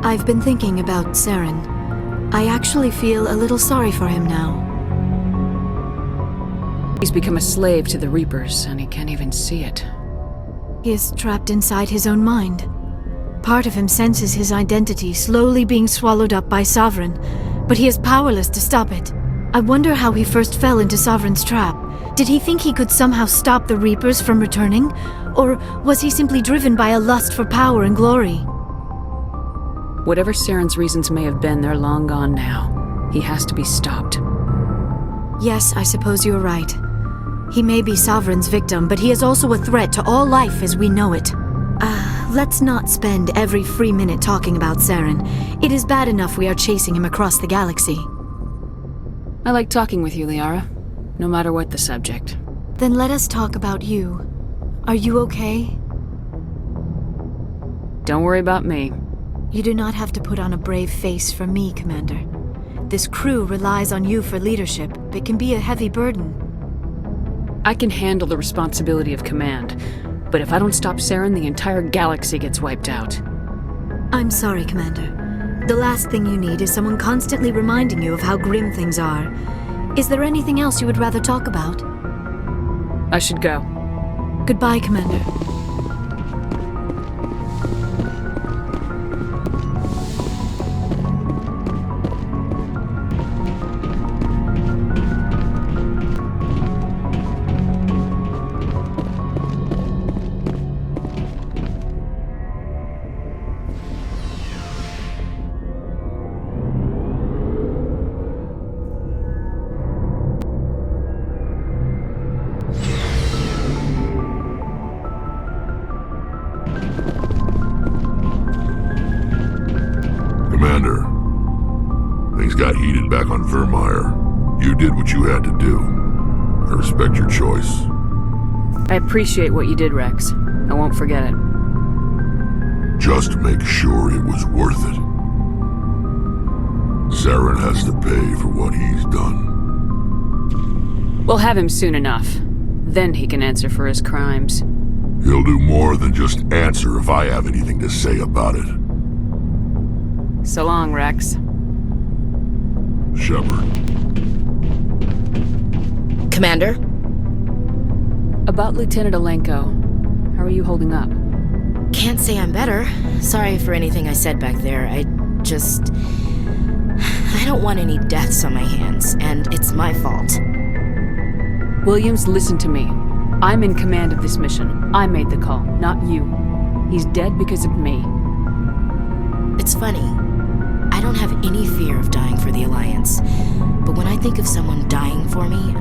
I've been thinking about Saren. I actually feel a little sorry for him now. He's become a slave to the Reapers, and he can't even see it. He is trapped inside his own mind. Part of him senses his identity slowly being swallowed up by Sovereign, but he is powerless to stop it. I wonder how he first fell into Sovereign's trap. Did he think he could somehow stop the Reapers from returning? Or was he simply driven by a lust for power and glory? Whatever Saren's reasons may have been, they're long gone now. He has to be stopped. Yes, I suppose you're right. He may be Sovereign's victim, but he is also a threat to all life as we know it. Let's not spend every free minute talking about Saren. It is bad enough we are chasing him across the galaxy. I like talking with you, Liara, no matter what the subject. Then let us talk about you. Are you okay? Don't worry about me. You do not have to put on a brave face for me, Commander. This crew relies on you for leadership. It can be a heavy burden. I can handle the responsibility of command, but if I don't stop Saren, the entire galaxy gets wiped out. I'm sorry, Commander. The last thing you need is someone constantly reminding you of how grim things are. Is there anything else you would rather talk about? I should go. Goodbye, Commander. Commander, things got heated back on Vermeer. You did what you had to do. I respect your choice. I appreciate what you did, Rex. I won't forget it. Just make sure it was worth it. Saren has to pay for what he's done. We'll have him soon enough. Then he can answer for his crimes. He'll do more than just answer if I have anything to say about it. So long, Rex. Shepard. Commander? About Lieutenant Alenko, how are you holding up? Can't say I'm better. Sorry for anything I said back there. I don't want any deaths on my hands, and it's my fault. Williams, listen to me. I'm in command of this mission. I made the call, not you. He's dead because of me. It's funny. I don't have any fear of dying for the Alliance, but when I think of someone dying for me,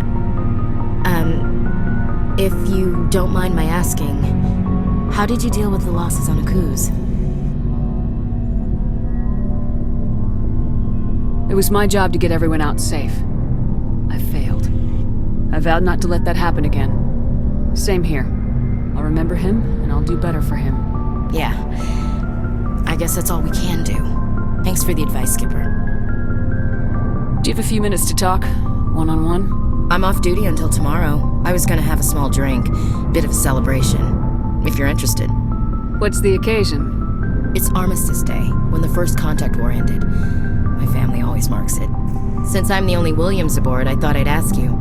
if you don't mind my asking, how did you deal with the losses on Akuz? It was my job to get everyone out safe. I failed. I vowed not to let that happen again. Same here. I'll remember him, and I'll do better for him. Yeah. I guess that's all we can do. Thanks for the advice, Skipper. Do you have a few minutes to talk? One-on-one? I'm off duty until tomorrow. I was gonna have a small drink. Bit of a celebration. If you're interested. What's the occasion? It's Armistice Day, when the First Contact War ended. My family always marks it. Since I'm the only Williams aboard, I thought I'd ask you.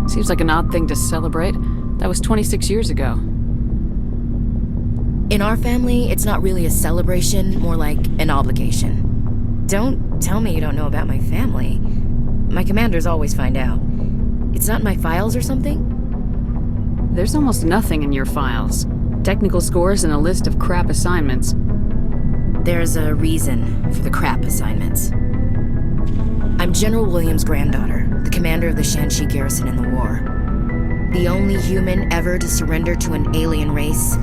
Seems like an odd thing to celebrate. That was 26 years ago. In our family, it's not really a celebration, more like an obligation. Don't tell me you don't know about my family. My commanders always find out. It's not in my files or something? There's almost nothing in your files. Technical scores and a list of crap assignments. There's a reason for the crap assignments. I'm General Williams' granddaughter, the commander of the Shanxi garrison in the war. The only human ever to surrender to an alien race.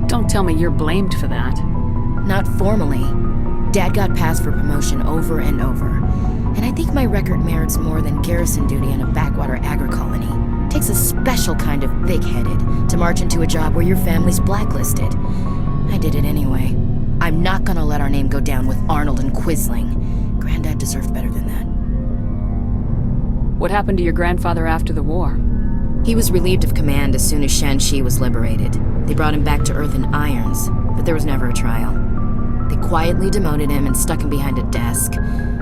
Don't tell me you're blamed for that. Not formally. Dad got passed for promotion over and over. And I think my record merits more than garrison duty in a backwater agri-colony. Takes a special kind of big-headed to march into a job where your family's blacklisted. I did it anyway. I'm not gonna let our name go down with Arnold and Quisling. Granddad deserved better than that. What happened to your grandfather after the war? He was relieved of command as soon as Shanxi was liberated. They brought him back to Earth in irons. but there was never a trial. They quietly demoted him and stuck him behind a desk.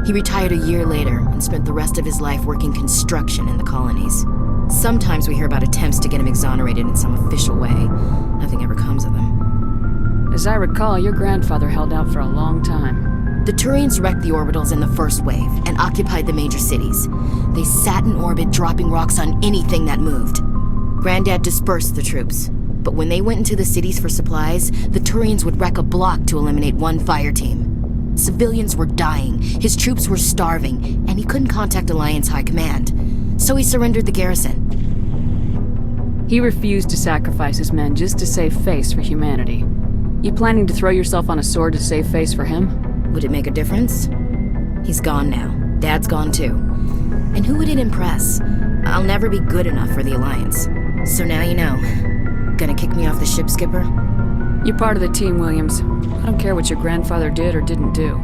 He retired a year later and spent the rest of his life working construction in the colonies. Sometimes we hear about attempts to get him exonerated in some official way. Nothing ever comes of them. As I recall, your grandfather held out for a long time. The Turians wrecked the orbitals in the first wave and occupied the major cities. They sat in orbit, dropping rocks on anything that moved. Granddad dispersed the troops, but when they went into the cities for supplies, the Turians would wreck a block to eliminate one fire team. Civilians were dying, his troops were starving, and he couldn't contact Alliance High Command. So he surrendered the garrison. He refused to sacrifice his men just to save face for humanity. You planning to throw yourself on a sword to save face for him? Would it make a difference? He's gone now. Dad's gone too. And who would it impress? I'll never be good enough for the Alliance. So now you know. Gonna kick me off the ship, Skipper? You're part of the team, Williams. I don't care what your grandfather did or didn't do.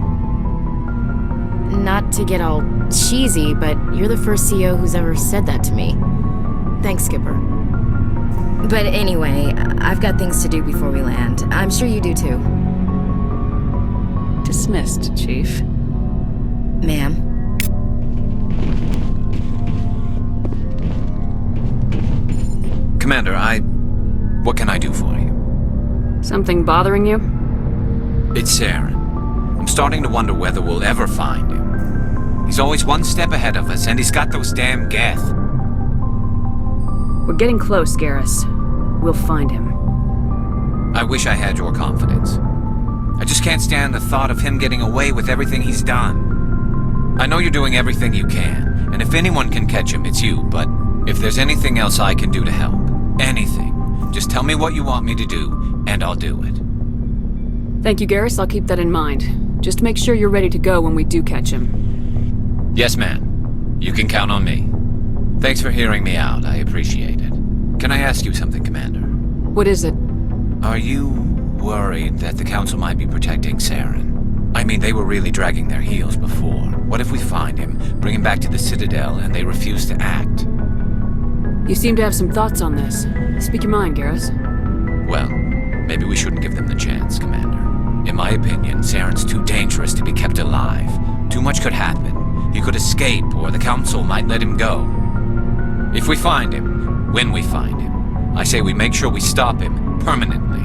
Not to get all cheesy, but you're the first CO who's ever said that to me. Thanks, Skipper. But anyway, I've got things to do before we land. I'm sure you do too. Dismissed, Chief. Ma'am. Commander, what can I do for you? Something bothering you? It's Saren. I'm starting to wonder whether we'll ever find him. He's always one step ahead of us, and he's got those damn Geth. We're getting close, Garrus. We'll find him. I wish I had your confidence. I just can't stand the thought of him getting away with everything he's done. I know you're doing everything you can, and if anyone can catch him, it's you, but if there's anything else I can do to help, anything, just tell me what you want me to do, and I'll do it. Thank you, Garrus. I'll keep that in mind. Just make sure you're ready to go when we do catch him. Yes, ma'am. You can count on me. Thanks for hearing me out. I appreciate it. Can I ask you something, Commander? What is it? Are you worried that the Council might be protecting Saren? I mean, they were really dragging their heels before. What if we find him, bring him back to the Citadel, and they refuse to act? You seem to have some thoughts on this. Speak your mind, Garrus. Well, maybe we shouldn't give them the chance, Commander. In my opinion, Saren's too dangerous to be kept alive. Too much could happen. He could escape, or the Council might let him go. If we find him, when we find him, I say we make sure we stop him permanently.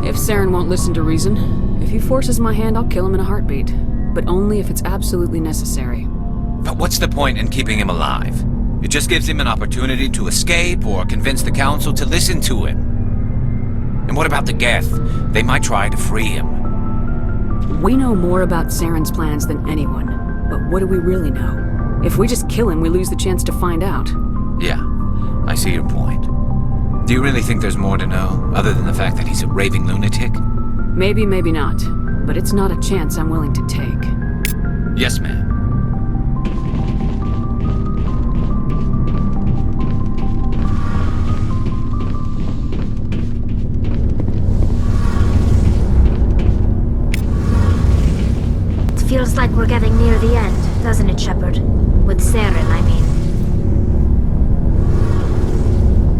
If Saren won't listen to reason, if he forces my hand, I'll kill him in a heartbeat. But only if it's absolutely necessary. But what's the point in keeping him alive? It just gives him an opportunity to escape or convince the Council to listen to him. And what about the Geth? They might try to free him. We know more about Saren's plans than anyone. But what do we really know? If we just kill him, we lose the chance to find out. Yeah, I see your point. Do you really think there's more to know, other than the fact that he's a raving lunatic? Maybe, maybe not. But it's not a chance I'm willing to take. Yes, ma'am. Feels like we're getting near the end, doesn't it, Shepard? With Saren, I mean.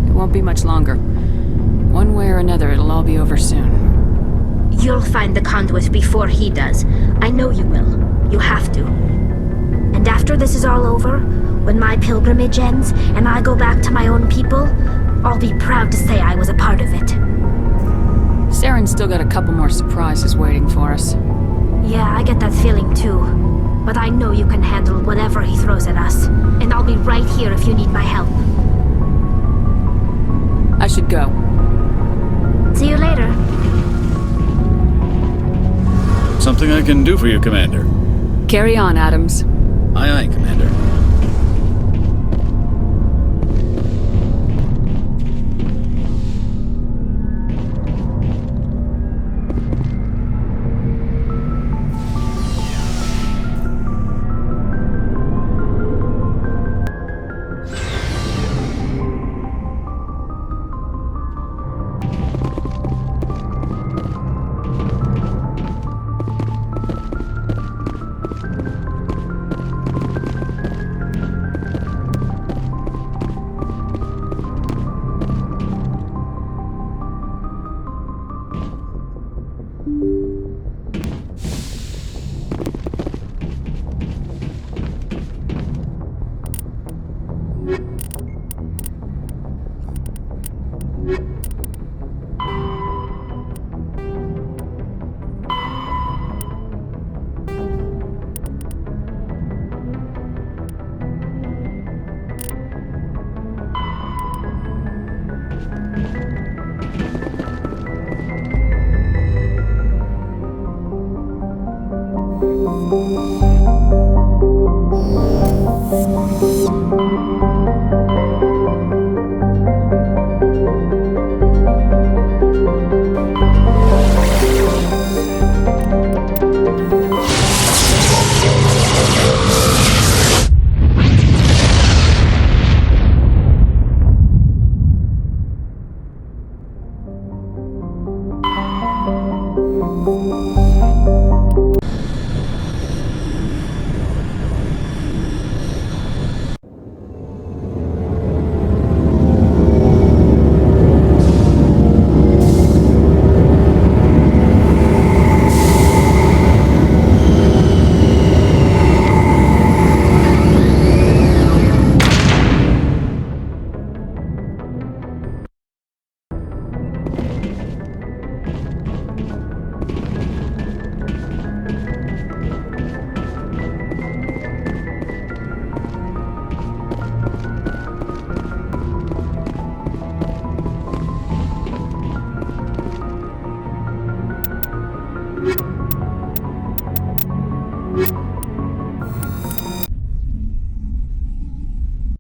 It won't be much longer. One way or another, it'll all be over soon. You'll find the conduit before he does. I know you will. You have to. And after this is all over, when my pilgrimage ends and I go back to my own people, I'll be proud to say I was a part of it. Saren's still got a couple more surprises waiting for us. Yeah, I get that feeling too. But I know you can handle whatever he throws at us. And I'll be right here if you need my help. I should go. See you later. Something I can do for you, Commander. Carry on, Adams. Aye, aye, Commander.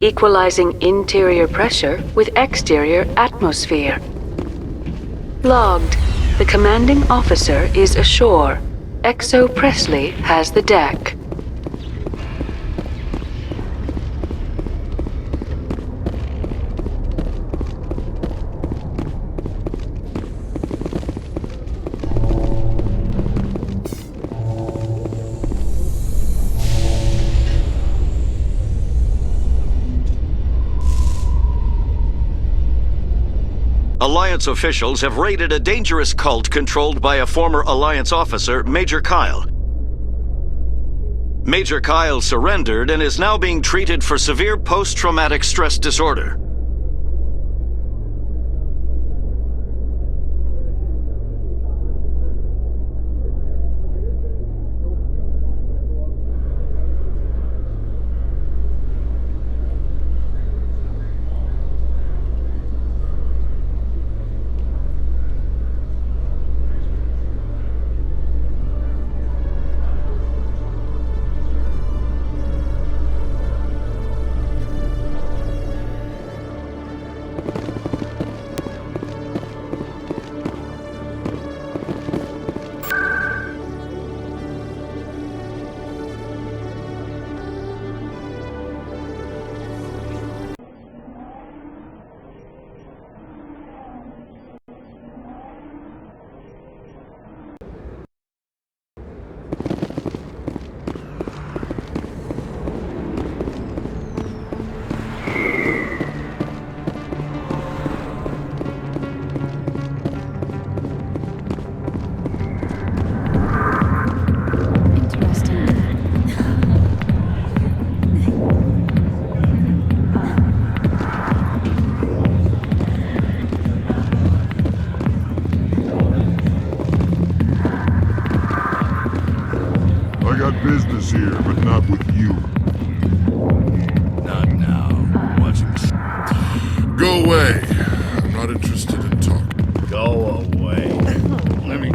equalizing interior pressure with exterior atmosphere. Logged. The commanding officer is ashore. Exo Presley has the deck. Alliance officials have raided a dangerous cult controlled by a former Alliance officer, Major Kyle. Major Kyle surrendered and is now being treated for severe post-traumatic stress disorder. Business here, but not with you. Not now. Watching the Go away. I'm not interested in talking. Go away. Let me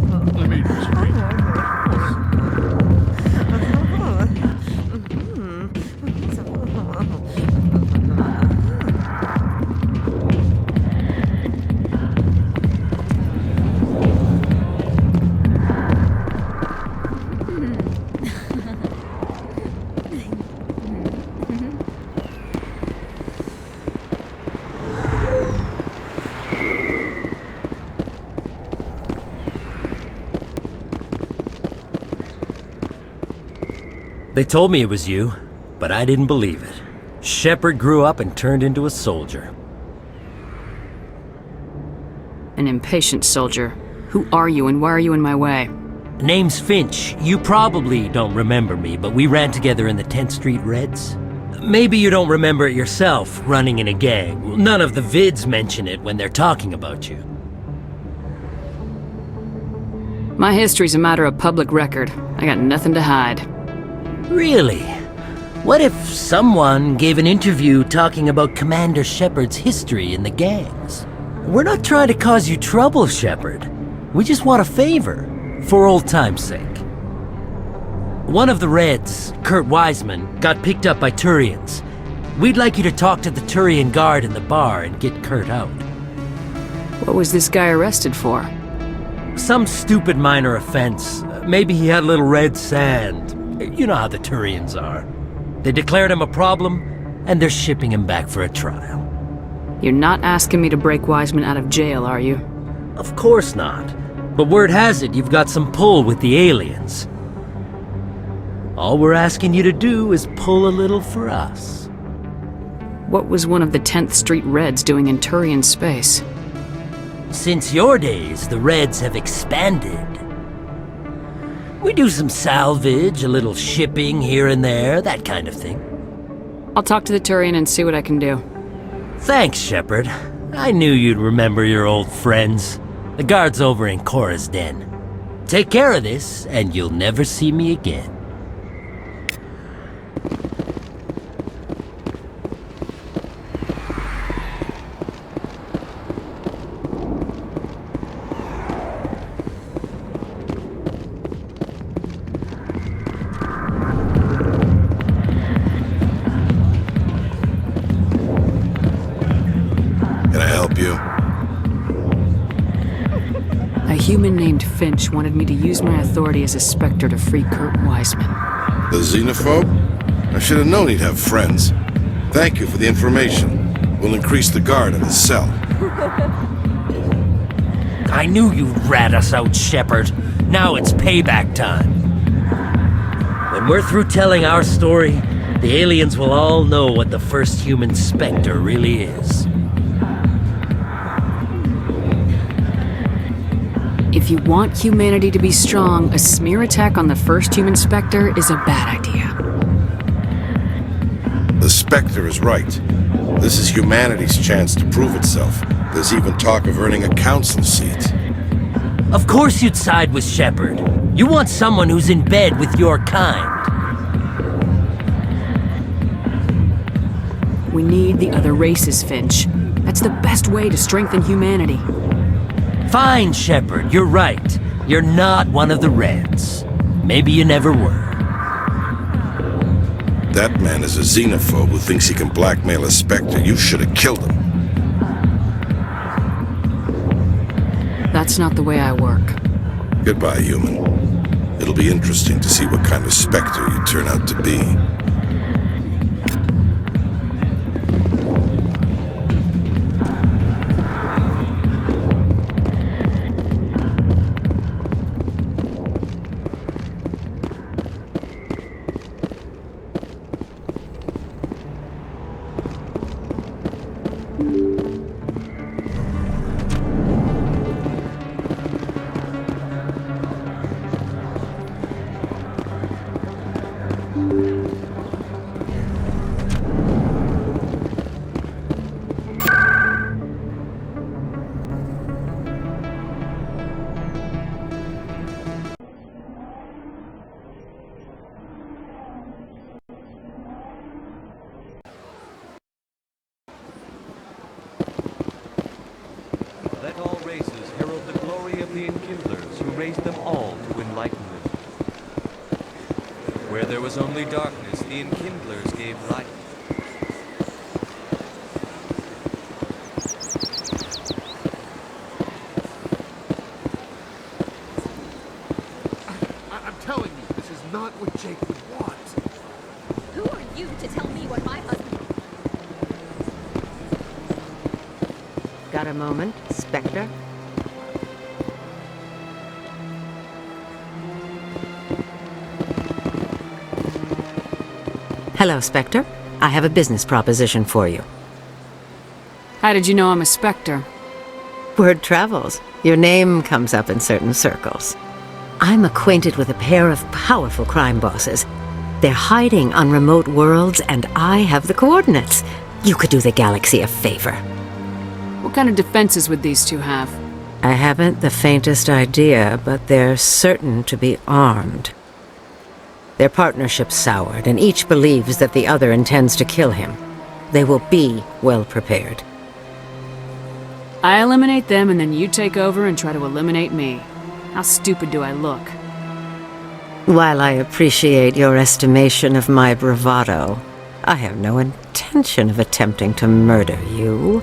They told me it was you, but I didn't believe it. Shepard grew up and turned into a soldier. An impatient soldier. Who are you and why are you in my way? Name's Finch. You probably don't remember me, but we ran together in the 10th Street Reds. Maybe you don't remember it yourself, running in a gang. None of the vids mention it when they're talking about you. My history's a matter of public record. I got nothing to hide. Really? What if someone gave an interview talking about Commander Shepard's history in the gangs? We're not trying to cause you trouble, Shepard. We just want a favor, for old time's sake. One of the Reds, Kurt Wiseman, got picked up by Turians. We'd like you to talk to the Turian guard in the bar and get Kurt out. What was this guy arrested for? Some stupid minor offense. Maybe he had a little red sand. You know how the Turians are. They declared him a problem, and they're shipping him back for a trial. You're not asking me to break Wiseman out of jail, are you? Of course not. But word has it you've got some pull with the aliens. All we're asking you to do is pull a little for us. What was one of the 10th Street Reds doing in Turian space? Since your days, the Reds have expanded. We do some salvage, a little shipping here and there, that kind of thing. I'll talk to the Turian and see what I can do. Thanks, Shepard. I knew you'd remember your old friends. The guard's over in Cora's den. Take care of this, and you'll never see me again. you? A human named Finch wanted me to use my authority as a Spectre to free Kurt Wiseman. The xenophobe? I should have known he'd have friends. Thank you for the information. We'll increase the guard in his cell. I knew you'd rat us out, Shepard. Now it's payback time. When we're through telling our story, the aliens will all know what the first human Spectre really is. If you want humanity to be strong, a smear attack on the first human Spectre is a bad idea. The Spectre is right. This is humanity's chance to prove itself. There's even talk of earning a council seat. Of course you'd side with Shepard. You want someone who's in bed with your kind. We need the other races, Finch. That's the best way to strengthen humanity. Fine, Shepard, you're right. You're not one of the Reds. Maybe you never were. That man is a xenophobe who thinks he can blackmail a Spectre. You should have killed him. That's not the way I work. Goodbye, human. It'll be interesting to see what kind of Spectre you turn out to be. Let all races herald the glory of the Enkindlers who raised them all to enlightenment. Where there was only darkness, the Enkindlers gave light. I'm telling you, this is not what Jake would want. Who are you to tell me what my husband... Got a moment, Spectre? Hello, Spectre. I have a business proposition for you. How did you know I'm a Spectre? Word travels. Your name comes up in certain circles. I'm acquainted with a pair of powerful crime bosses. They're hiding on remote worlds, and I have the coordinates. You could do the galaxy a favor. What kind of defenses would these two have? I haven't the faintest idea, but they're certain to be armed. Their partnership's soured, and each believes that the other intends to kill him. They will be well prepared. I eliminate them, and then you take over and try to eliminate me. How stupid do I look? While I appreciate your estimation of my bravado, I have no intention of attempting to murder you.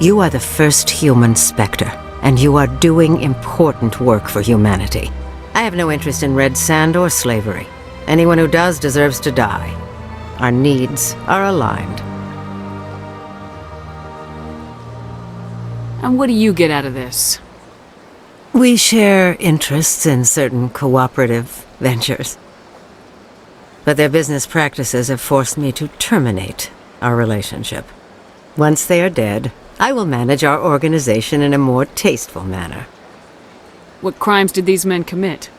You are the first human Spectre, and you are doing important work for humanity. I have no interest in red sand or slavery. Anyone who does deserves to die. Our needs are aligned. And what do you get out of this? We share interests in certain cooperative ventures. But their business practices have forced me to terminate our relationship. Once they are dead, I will manage our organization in a more tasteful manner. What crimes did these men commit?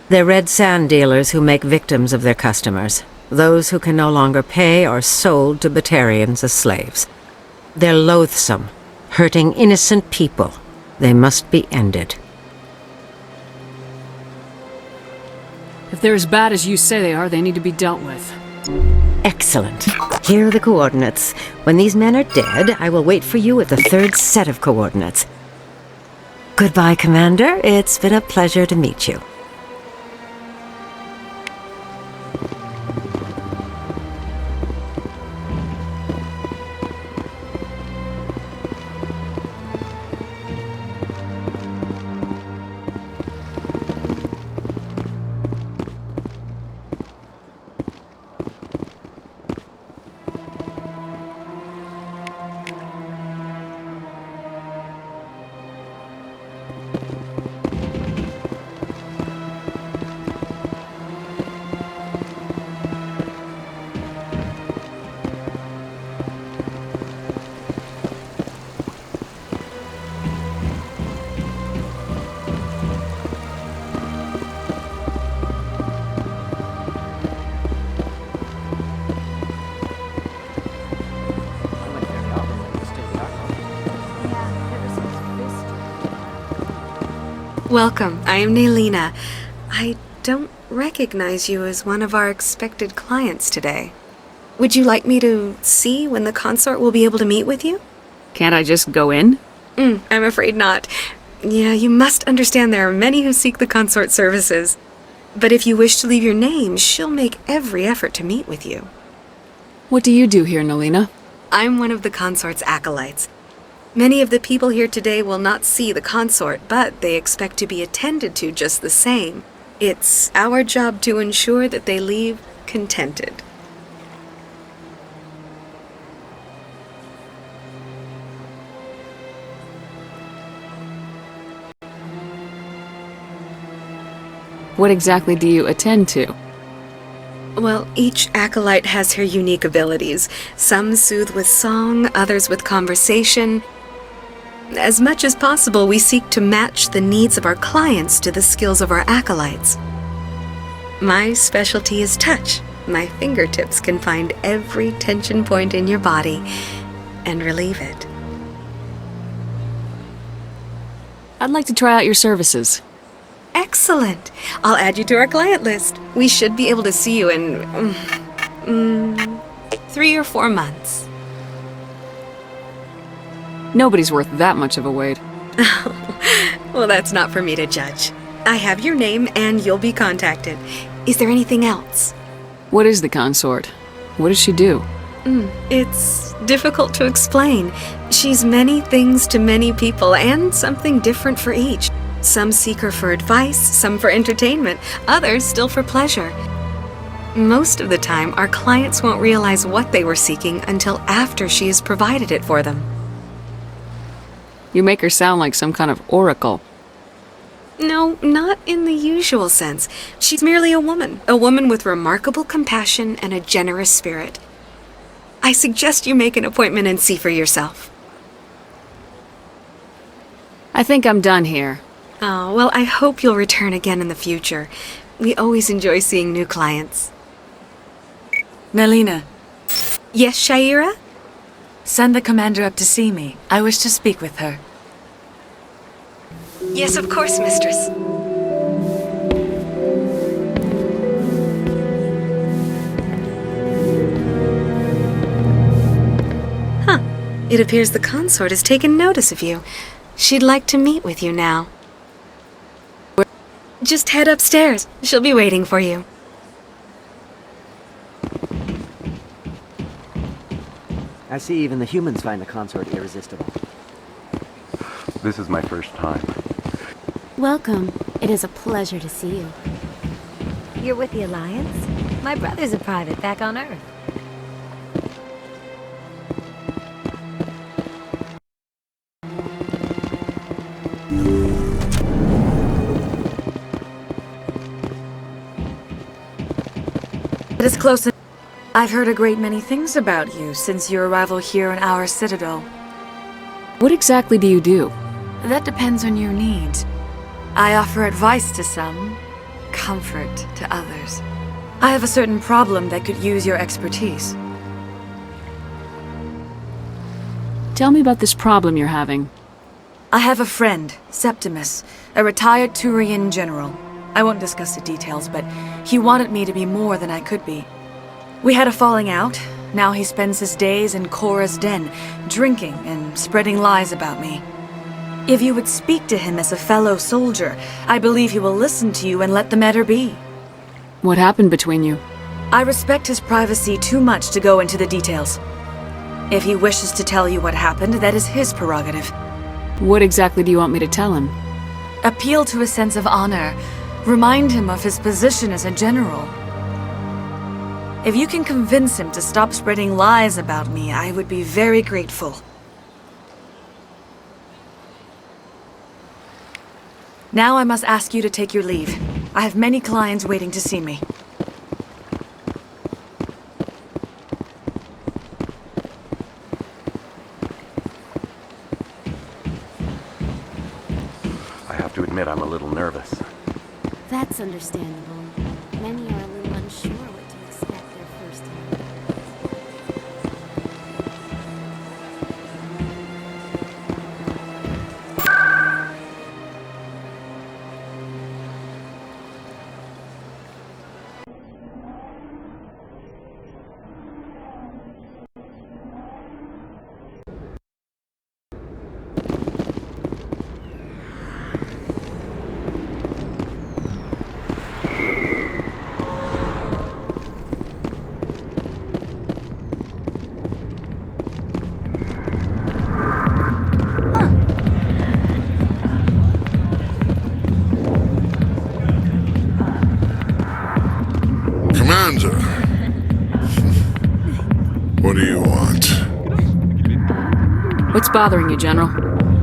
They're red sand dealers who make victims of their customers. Those who can no longer pay are sold to Batarians as slaves. They're loathsome, hurting innocent people. They must be ended. If they're as bad as you say they are, they need to be dealt with. Excellent. Here are the coordinates. When these men are dead, I will wait for you at the third set of coordinates. Goodbye, Commander. It's been a pleasure to meet you. Welcome. I am Nelina. I don't recognize you as one of our expected clients today. Would you like me to see when the consort will be able to meet with you? Can't I just go in? I'm afraid not. Yeah, you must understand there are many who seek the consort services. But if you wish to leave your name, she'll make every effort to meet with you. What do you do here, Nelina? I'm one of the consort's acolytes. Many of the people here today will not see the consort, but they expect to be attended to just the same. It's our job to ensure that they leave contented. What exactly do you attend to? Well, each acolyte has her unique abilities. Some soothe with song, others with conversation. As much as possible, we seek to match the needs of our clients to the skills of our acolytes. My specialty is touch. My fingertips can find every tension point in your body and relieve it. I'd like to try out your services. Excellent! I'll add you to our client list. We should be able to see you in 3 or 4 months. Nobody's worth that much of a wait. Well, that's not for me to judge. I have your name and you'll be contacted. Is there anything else? What is the consort? What does she do? It's difficult to explain. She's many things to many people and something different for each. Some seek her for advice, some for entertainment, others still for pleasure. Most of the time, our clients won't realize what they were seeking until after she has provided it for them. You make her sound like some kind of oracle. No, not in the usual sense. She's merely a woman with remarkable compassion and a generous spirit. I suggest you make an appointment and see for yourself. I think I'm done here. Oh, well, I hope you'll return again in the future. We always enjoy seeing new clients. Nelina. Yes, Shaira? Send the commander up to see me. I wish to speak with her. Yes, of course, mistress. Huh. It appears the consort has taken notice of you. She'd like to meet with you now. Just head upstairs. She'll be waiting for you. I see even the humans find the consort irresistible. This is my first time. Welcome. It is a pleasure to see you. You're with the Alliance? My brother's a private back on Earth. It is close. I've heard a great many things about you since your arrival here in our citadel. What exactly do you do? That depends on your needs. I offer advice to some, comfort to others. I have a certain problem that could use your expertise. Tell me about this problem you're having. I have a friend, Septimus, a retired Turian general. I won't discuss the details, but he wanted me to be more than I could be. We had a falling out. Now he spends his days in Korra's den, drinking and spreading lies about me. If you would speak to him as a fellow soldier, I believe he will listen to you and let the matter be. What happened between you? I respect his privacy too much to go into the details. If he wishes to tell you what happened, that is his prerogative. What exactly do you want me to tell him? Appeal to his sense of honor. Remind him of his position as a general. If you can convince him to stop spreading lies about me, I would be very grateful. Now I must ask you to take your leave. I have many clients waiting to see me. I have to admit I'm a little nervous. That's understandable. Many are a little unsure what to expect their first time. What's bothering you, General?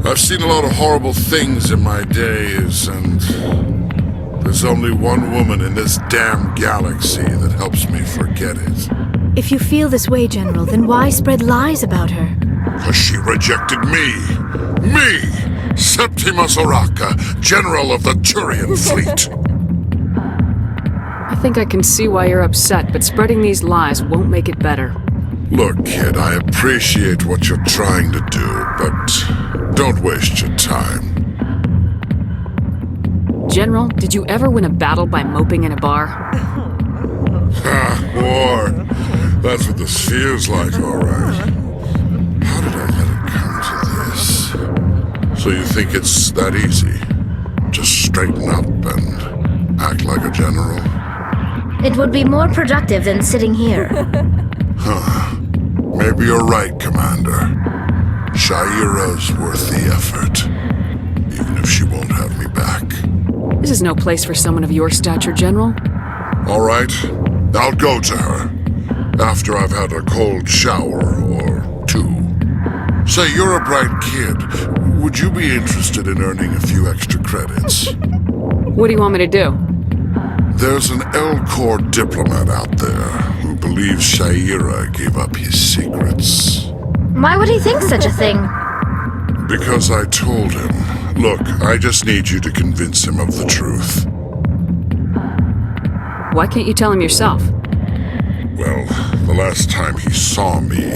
I've seen a lot of horrible things in my days, and there's only one woman in this damn galaxy that helps me forget it. If you feel this way, General, then why spread lies about her? 'Cause she rejected me! Me! Septimus Oraka, General of the Turian Fleet! I think I can see why you're upset, but spreading these lies won't make it better. Look, kid, I appreciate what you're trying to do, but don't waste your time. General, did you ever win a battle by moping in a bar? Ha, war. That's what this feels like, alright. How did I let it come to this? So you think it's that easy? Just straighten up and act like a general? It would be more productive than sitting here. Huh. Maybe you're right, Commander. Shaira's worth the effort, even if she won't have me back. This is no place for someone of your stature, General. All right, I'll go to her. After I've had a cold shower or two. Say, you're a bright kid. Would you be interested in earning a few extra credits? What do you want me to do? There's an L-Corps diplomat out there who believes Shaira gave up his secrets. Why would he think such a thing? Because I told him. Look, I just need you to convince him of the truth. Why can't you tell him yourself? Well, the last time he saw me,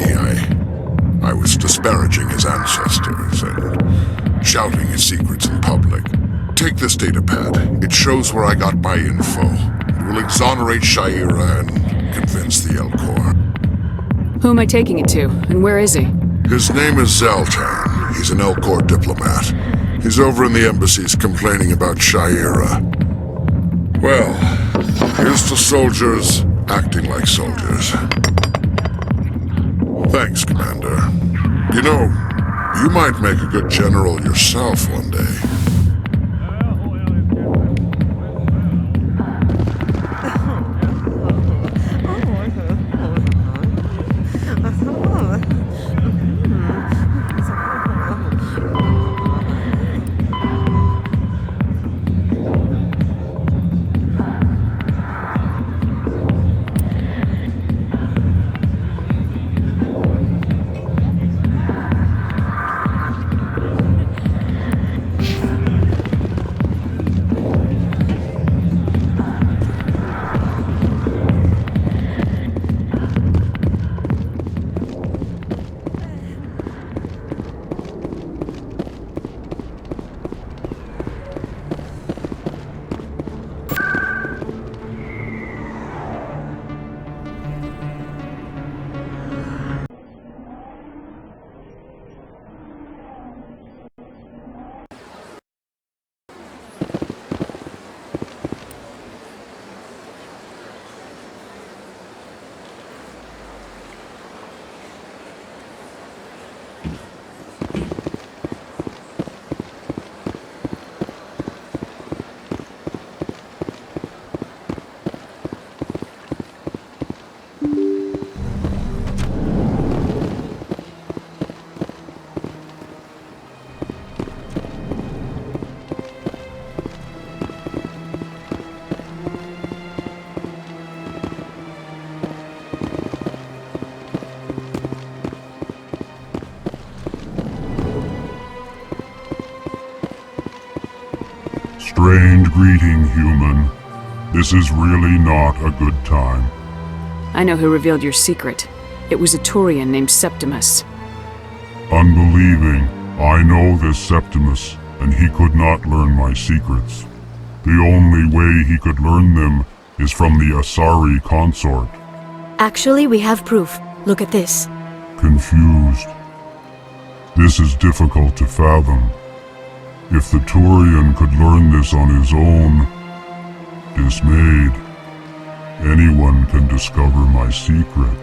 I was disparaging his ancestors and shouting his secrets in public. Take this datapad. It shows where I got my info. It will exonerate Shaira and convince the L-Corps. Who am I taking it to, and where is he? His name is Zaltan. He's an L-Corps diplomat. He's over in the embassies complaining about Shaira. Well, here's to soldiers acting like soldiers. Thanks, Commander. You know, you might make a good general yourself one day. Strange greeting, human. This is really not a good time. I know who revealed your secret. It was a Turian named Septimus. Unbelieving, I know this Septimus, and he could not learn my secrets. The only way he could learn them is from the Asari Consort. Actually, we have proof. Look at this. Confused. This is difficult to fathom. If the Turian could learn this on his own, dismayed, anyone can discover my secret.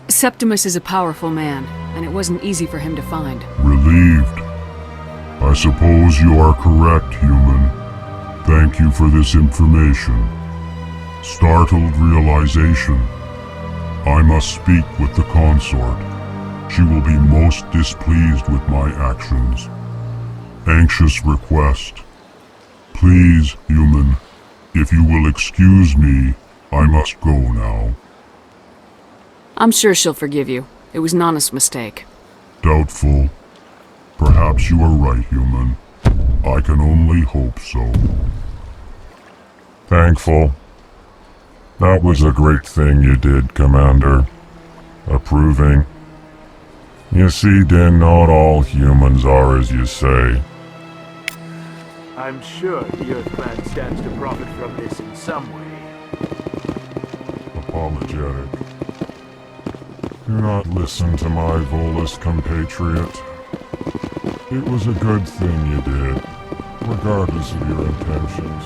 Septimus is a powerful man, and it wasn't easy for him to find. Relieved. I suppose you are correct, human. Thank you for this information. Startled realization. I must speak with the consort. She will be most displeased with my actions. Anxious request. Please, human, if you will excuse me, I must go now. I'm sure she'll forgive you. It was an honest mistake. Doubtful. Perhaps you are right, human. I can only hope so. Thankful. That was a great thing you did, Commander. Approving. You see, then not all humans are as you say. I'm sure the Earth Clan stands to profit from this in some way. Apologetic. Do not listen to my Volus compatriot. It was a good thing you did, regardless of your intentions.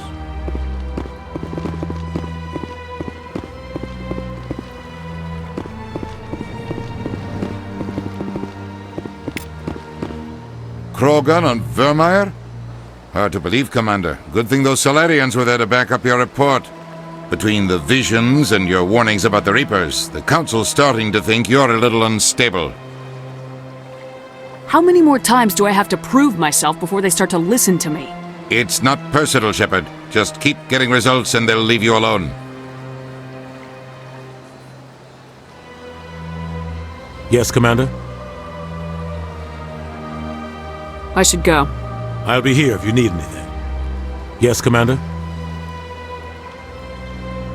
Krogan on Vermeer? Hard to believe, Commander. Good thing those Solarians were there to back up your report. Between the visions and your warnings about the Reapers, the Council's starting to think you're a little unstable. How many more times do I have to prove myself before they start to listen to me? It's not personal, Shepard. Just keep getting results and they'll leave you alone. Yes, Commander? I should go. I'll be here if you need anything. Yes, Commander?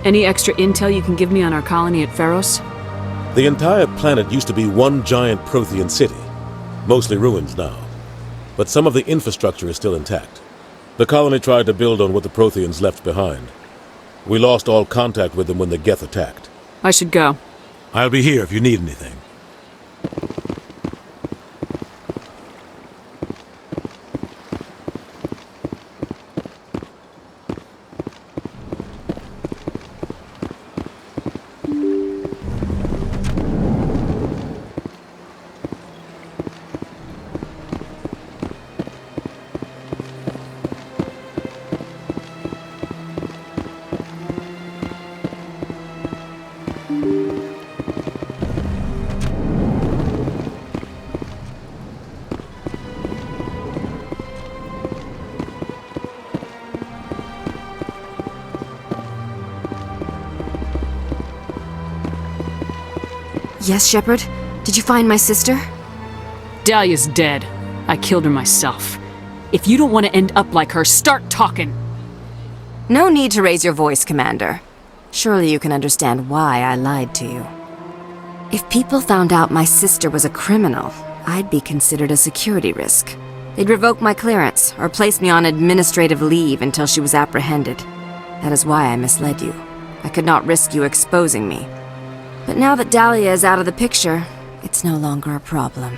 Any extra intel you can give me on our colony at Pharos? The entire planet used to be one giant Prothean city. Mostly ruins now. But some of the infrastructure is still intact. The colony tried to build on what the Protheans left behind. We lost all contact with them when the Geth attacked. I should go. I'll be here if you need anything. Yes, Shepard? Did you find my sister? Dahlia's dead. I killed her myself. If you don't want to end up like her, start talking! No need to raise your voice, Commander. Surely you can understand why I lied to you. If people found out my sister was a criminal, I'd be considered a security risk. They'd revoke my clearance, or place me on administrative leave until she was apprehended. That is why I misled you. I could not risk you exposing me. But now that Dahlia is out of the picture, it's no longer a problem.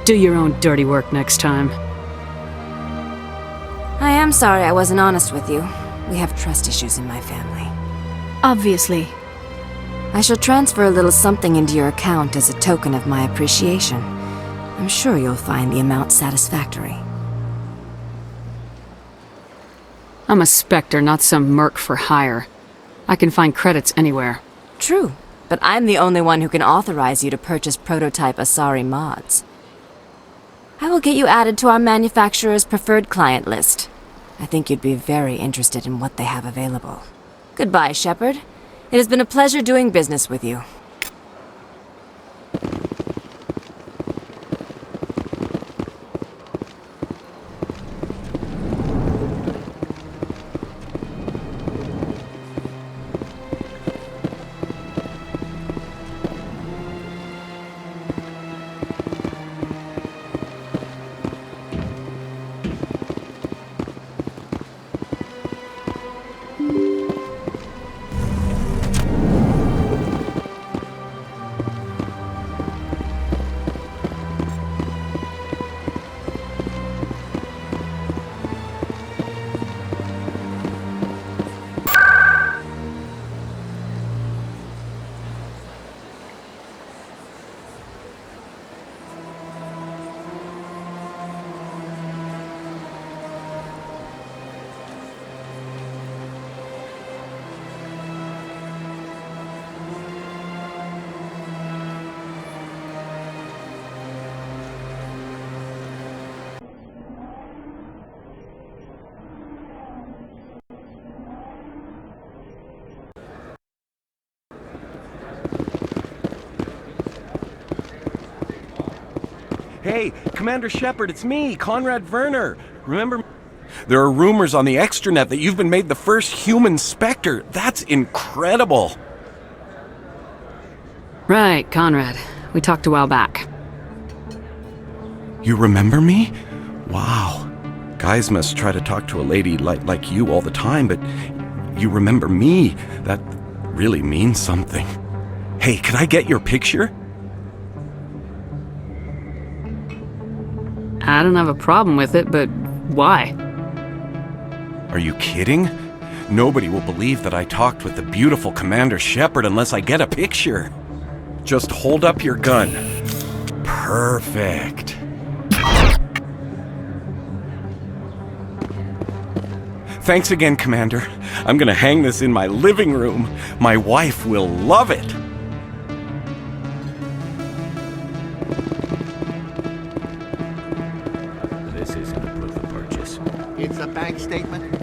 Do your own dirty work next time. I am sorry I wasn't honest with you. We have trust issues in my family. Obviously. I shall transfer a little something into your account as a token of my appreciation. I'm sure you'll find the amount satisfactory. I'm a Spectre, not some merc for hire. I can find credits anywhere. True, but I'm the only one who can authorize you to purchase prototype Asari mods. I will get you added to our manufacturer's preferred client list. I think you'd be very interested in what they have available. Goodbye, Shepard. It has been a pleasure doing business with you. Hey, Commander Shepard, it's me, Conrad Werner. Remember? There are rumors on the extranet that you've been made the first human Spectre. That's incredible. Right, Conrad. We talked a while back. You remember me? Wow. Guys must try to talk to a lady like you all the time, but you remember me. That really means something. Hey, could I get your picture? I don't have a problem with it, but why? Are you kidding? Nobody will believe that I talked with the beautiful Commander Shepard unless I get a picture. Just hold up your gun. Perfect. Thanks again, Commander. I'm gonna hang this in my living room. My wife will love it. This isn't a proof of purchase. It's a bank statement.